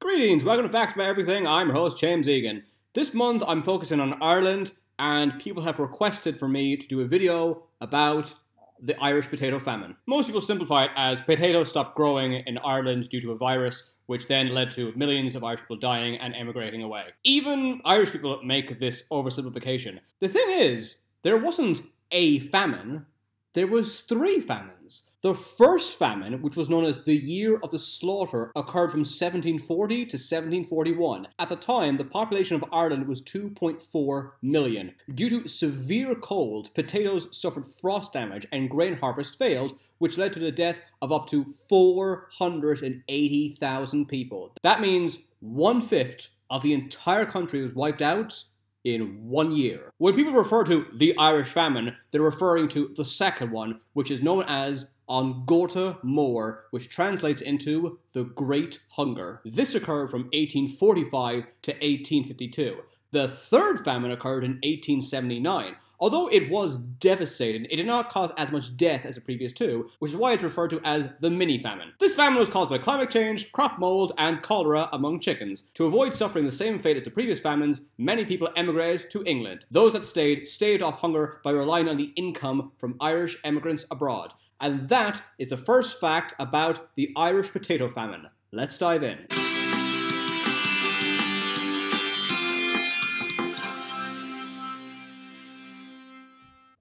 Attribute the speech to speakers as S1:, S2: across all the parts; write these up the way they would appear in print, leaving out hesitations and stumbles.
S1: Greetings, welcome to Facts About Everything. I'm your host, James Egan. This month I'm focusing on Ireland, and people have requested for me to do a video about the Irish potato famine. Most people simplify it as potatoes stopped growing in Ireland due to a virus, which then led to millions of Irish people dying and emigrating away. Even Irish people make this oversimplification. The thing is, there wasn't a famine, there was 3 famines. The first famine, which was known as the Year of the Slaughter, occurred from 1740 to 1741. At the time, the population of Ireland was 2.4 million. Due to severe cold, potatoes suffered frost damage and grain harvest failed, which led to the death of up to 480,000 people. That means 1/5 of the entire country was wiped out in 1 year. When people refer to the Irish famine, they're referring to the second one, which is known as An Gorta Mór, which translates into the Great Hunger. This occurred from 1845 to 1852. The third famine occurred in 1879. Although it was devastating, it did not cause as much death as the previous 2, which is why it's referred to as the mini-famine. This famine was caused by climate change, crop mold, and cholera among chickens. To avoid suffering the same fate as the previous famines, many people emigrated to England. Those that staved off hunger by relying on the income from Irish emigrants abroad. And that is the first fact about the Irish potato famine. Let's dive in.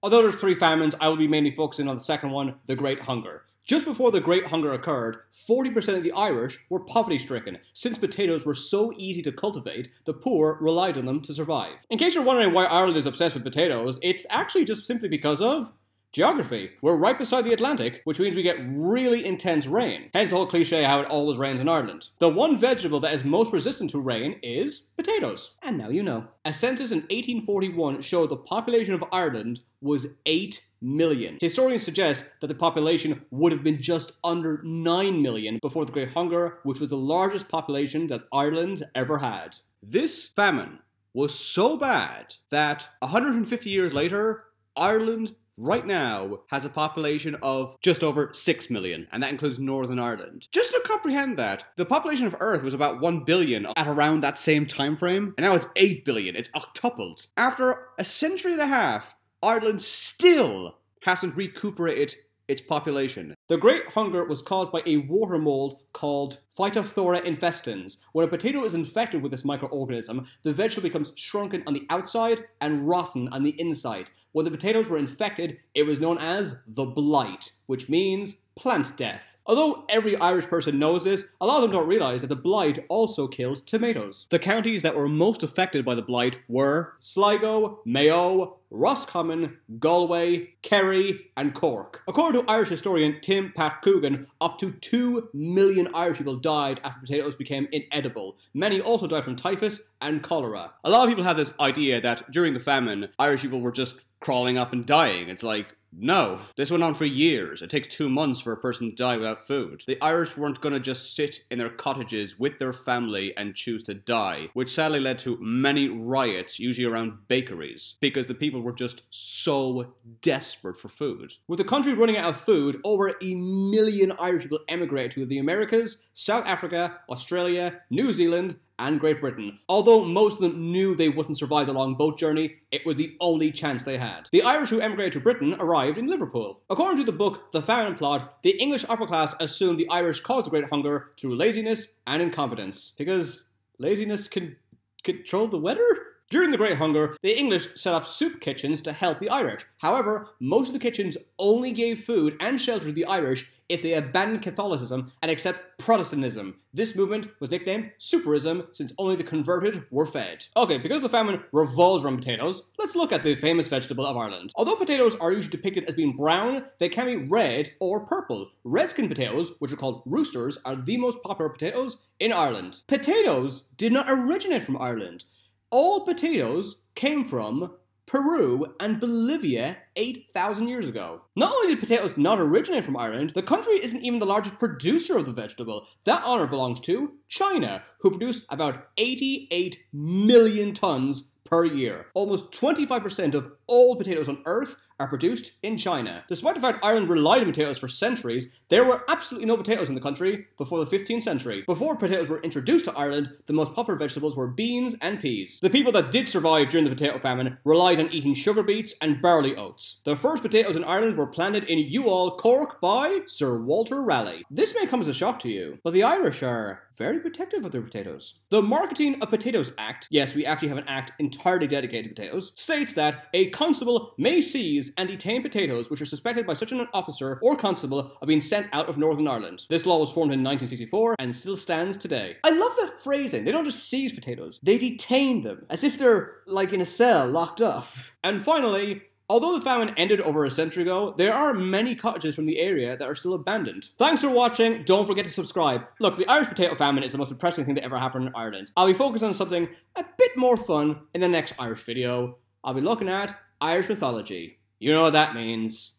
S1: Although there's 3 famines, I will be mainly focusing on the second one, the Great Hunger. Just before the Great Hunger occurred, 40% of the Irish were poverty-stricken. Since potatoes were so easy to cultivate, the poor relied on them to survive. In case you're wondering why Ireland is obsessed with potatoes, it's actually just simply because of geography. We're right beside the Atlantic, which means we get really intense rain. Hence the whole cliche how it always rains in Ireland. The one vegetable that is most resistant to rain is potatoes. And now you know. A census in 1841 showed the population of Ireland was 8 million. Historians suggest that the population would have been just under 9 million before the Great Hunger, which was the largest population that Ireland ever had. This famine was so bad that 150 years later, Ireland right now has a population of just over 6 million, and that includes Northern Ireland. Just to comprehend that, the population of Earth was about 1 billion at around that same time frame, and now it's 8 billion. It's octupled. After a century and a half, Ireland still hasn't recuperated its population. The Great Hunger was caused by a water mold called Phytophthora infestans. When a potato is infected with this microorganism, the vegetable becomes shrunken on the outside and rotten on the inside. When the potatoes were infected, it was known as the blight, which means plant death. Although every Irish person knows this, a lot of them don't realise that the blight also killed tomatoes. The counties that were most affected by the blight were Sligo, Mayo, Roscommon, Galway, Kerry, and Cork. According to Irish historian Tim Pat Coogan, up to 2 million Irish people died after potatoes became inedible. Many also died from typhus and cholera. A lot of people have this idea that during the famine, Irish people were just crawling up and dying. It's like, no, this went on for years. It takes 2 months for a person to die without food. The Irish weren't going to just sit in their cottages with their family and choose to die, which sadly led to many riots, usually around bakeries, because the people were just so desperate for food. With the country running out of food, over 1 million Irish people emigrated to the Americas, South Africa, Australia, New Zealand, and Great Britain. Although most of them knew they wouldn't survive the long boat journey, it was the only chance they had. The Irish who emigrated to Britain arrived in Liverpool. According to the book The Famine Plot, the English upper class assumed the Irish caused the Great Hunger through laziness and incompetence. Because laziness can control the weather? During the Great Hunger, the English set up soup kitchens to help the Irish. However, most of the kitchens only gave food and shelter to the Irish if they abandoned Catholicism and accept Protestantism. This movement was nicknamed Souperism, since only the converted were fed. Okay, because the famine revolves around potatoes, let's look at the famous vegetable of Ireland. Although potatoes are usually depicted as being brown, they can be red or purple. Red-skinned potatoes, which are called roosters, are the most popular potatoes in Ireland. Potatoes did not originate from Ireland. All potatoes came from Peru and Bolivia 8,000 years ago. Not only did potatoes not originate from Ireland, the country isn't even the largest producer of the vegetable. That honour belongs to China, who produce about 88 million tons per year. Almost 25% of all potatoes on Earth are produced in China. Despite the fact Ireland relied on potatoes for centuries, there were absolutely no potatoes in the country before the 15th century. Before potatoes were introduced to Ireland, the most popular vegetables were beans and peas. The people that did survive during the potato famine relied on eating sugar beets and barley oats. The first potatoes in Ireland were planted in Youghal, Cork by Sir Walter Raleigh. This may come as a shock to you, but the Irish are very protective of their potatoes. The Marketing of Potatoes Act, yes, we actually have an act entirely dedicated to potatoes, states that a constable may seize and detain potatoes which are suspected by such an officer or constable of being sent out of Northern Ireland. This law was formed in 1964 and still stands today. I love that phrasing. They don't just seize potatoes, they detain them, as if they're like in a cell locked up. And finally, although the famine ended over a century ago, there are many cottages from the area that are still abandoned. Thanks for watching, don't forget to subscribe. Look, the Irish potato famine is the most depressing thing that ever happened in Ireland. I'll be focused on something a bit more fun in the next Irish video. I'll be looking at Irish mythology. You know what that means.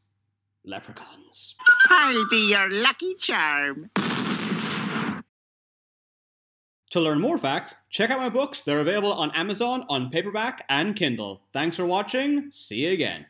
S1: Leprechauns.
S2: I'll be your lucky charm.
S1: To learn more facts, check out my books. They're available on Amazon, on paperback, and Kindle. Thanks for watching. See you again.